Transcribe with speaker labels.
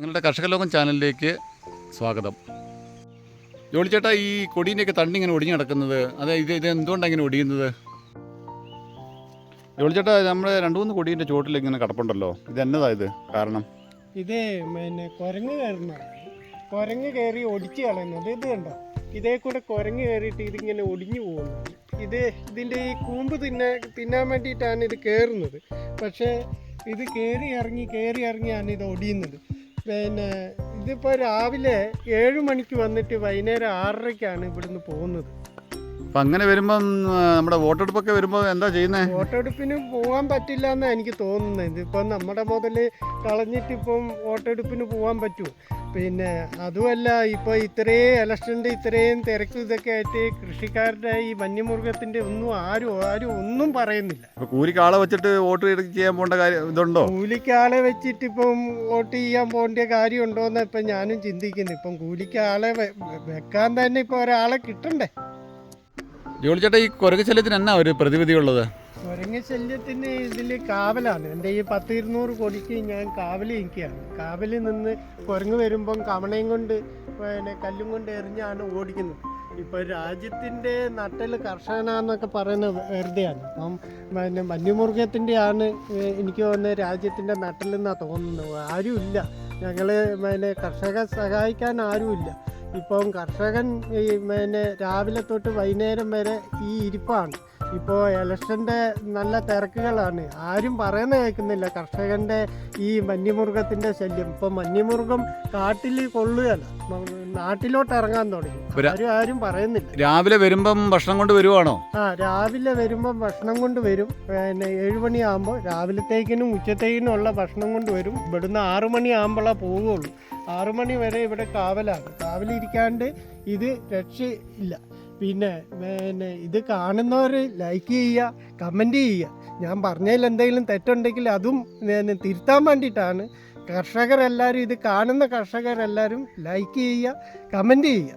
Speaker 1: നിങ്ങളുടെ കർഷകലോകം ചാനലിലേക്ക് സ്വാഗതം. ജോളി ചേട്ടാ, ഈ കൊടീൻ്റെയൊക്കെ തണ്ട് ഇങ്ങനെ ഒടിഞ്ഞു കിടക്കുന്നത് ഇത് എന്തുകൊണ്ടാണ് ഇങ്ങനെ ഒടിയുന്നത്? ജോളി ചേട്ടാ, നമ്മുടെ 2-3 കൊടീൻ്റെ ചുവട്ടിൽ ഇങ്ങനെ കിടപ്പുണ്ടല്ലോ, ഇത് എന്നതാ ഇത് കാരണം?
Speaker 2: ഇത് കുരങ്ങ് കയറുന്നതാണ്. കുരങ്ങ് കയറി ഒടിച്ച് കളയുന്നത്. ഇത് കണ്ടോ, ഇതേ കൂടെ കുരങ്ങ് കയറിയിട്ട് ഇതിങ്ങനെ ഒടിഞ്ഞു പോകുന്നത്. ഇതിൻ്റെ ഈ കൂമ്പ് തിന്നാൻ വേണ്ടിയിട്ടാണ് ഇത് കയറുന്നത്. പക്ഷേ ഇത് കയറി ഇറങ്ങിയാണ് ഇത് ഒടിയുന്നത്. ഇതിപ്പോൾ രാവിലെ 7 മണിക്ക് വന്നിട്ട് വൈകുന്നേരം 6:30ക്കാണ് ഇവിടുന്ന് പോകുന്നത്.
Speaker 1: അപ്പം അങ്ങനെ വരുമ്പം നമ്മുടെ വോട്ടെടുപ്പൊക്കെ വരുമ്പോൾ എന്താ ചെയ്യുന്നത്?
Speaker 2: വോട്ടെടുപ്പിന് പോകാൻ പറ്റില്ല എന്നാണ് എനിക്ക് തോന്നുന്നത്. ഇതിപ്പം നമ്മുടെ മുതൽ കളഞ്ഞിട്ടിപ്പം വോട്ടെടുപ്പിന് പോകാൻ പറ്റുമോ? അതുമല്ല, ഇപ്പോൾ ഇലക്ഷൻ്റെ ഇത്രയും തിരക്ക് ഇതൊക്കെ ആയിട്ട് കൃഷിക്കാരുടെ ഈ വന്യമൃഗത്തിൻ്റെ ആരും ഒന്നും പറയുന്നില്ല.
Speaker 1: കൂലിക്കാളെ വെച്ചിട്ട് വോട്ട് ചെയ്യാൻ പോകേണ്ട കാര്യം ഇതുണ്ടോ?
Speaker 2: കൂലിക്കാളെ വെച്ചിട്ട് ഇപ്പം വോട്ട് ചെയ്യാൻ പോകേണ്ട കാര്യമുണ്ടോ എന്ന് ഇപ്പം ഞാനും ചിന്തിക്കുന്നു. ഇപ്പം കൂലിക്കാളെ വെക്കാൻ തന്നെ ഇപ്പോൾ ഒരാളെ കിട്ടണ്ടേ?
Speaker 1: ജോളി ചേട്ടാ, ഈ കുരങ്ങ് ശല്യത്തിന് എന്നാ ഒരു പ്രതിവിധിയുള്ളത്?
Speaker 2: കുരങ്ങ് ശല്യത്തിന് ഇതിൽ കാവലാണ്. എൻ്റെ ഈ 10-200 കൊടിക്ക് ഞാൻ കാവൽ നിൽക്കുകയാണ്. കാവലിൽ നിന്ന് കുരങ്ങ് വരുമ്പം കവണയും കൊണ്ട് കല്ലും കൊണ്ട് എറിഞ്ഞാണ് ഓടിക്കുന്നത്. ഇപ്പോൾ രാജ്യത്തിൻ്റെ നട്ടൽ കർഷകനാന്നൊക്കെ പറയുന്നത് വെറുതെയാണ്. അപ്പം വന്യമൃഗത്തിൻ്റെ ആണ് എനിക്ക് തോന്നുന്നത് രാജ്യത്തിൻ്റെ നട്ടലെന്നാണ് തോന്നുന്നത്. ആരുമില്ല, ഞങ്ങൾ കർഷകരെ സഹായിക്കാൻ ആരുമില്ല. ഇപ്പം കർഷകൻ രാവിലെ തൊട്ട് വൈകുന്നേരം വരെ ഈ ഇരിപ്പാണ്. ഇപ്പോൾ ഇലക്ഷൻ്റെ നല്ല തിരക്കുകളാണ്. ആരും പറയുന്ന കേൾക്കുന്നില്ല കർഷകൻ്റെ ഈ വന്യമൃഗത്തിൻ്റെ ശല്യം. ഇപ്പം വന്യമൃഗം കാട്ടിൽ കൊള്ളുകയല്ല, നാട്ടിലോട്ട് ഇറങ്ങാൻ തുടങ്ങി. ആരും പറയുന്നില്ല.
Speaker 1: രാവിലെ വരുമ്പം ഭക്ഷണം കൊണ്ട് വരുവാണോ?
Speaker 2: രാവിലെ വരുമ്പം ഭക്ഷണം കൊണ്ട് വരും. 7 മണിയാകുമ്പോൾ രാവിലത്തേക്കിനും ഉച്ചത്തേക്കിനും ഉള്ള ഭക്ഷണം കൊണ്ട് വരും. ഇവിടുന്ന് 6 മണിയാകുമ്പോഴാണ് പോവുകയുള്ളൂ. 6 മണി വരെ ഇവിടെ കാവലാണ്. കാവലിരിക്കാണ്ട് ഇത് രക്ഷയില്ല. പിന്നെ ഇത് കാണുന്നവർ ലൈക്ക് ചെയ്യുക, കമൻറ്റ് ചെയ്യുക. ഞാൻ പറഞ്ഞതിൽ എന്തെങ്കിലും തെറ്റുണ്ടെങ്കിൽ അതും തിരുത്താൻ വേണ്ടിയിട്ടാണ്. കർഷകരെല്ലാവരും, ഇത് കാണുന്ന കർഷകരെല്ലാവരും ലൈക്ക് ചെയ്യുക, കമൻറ്റ് ചെയ്യുക.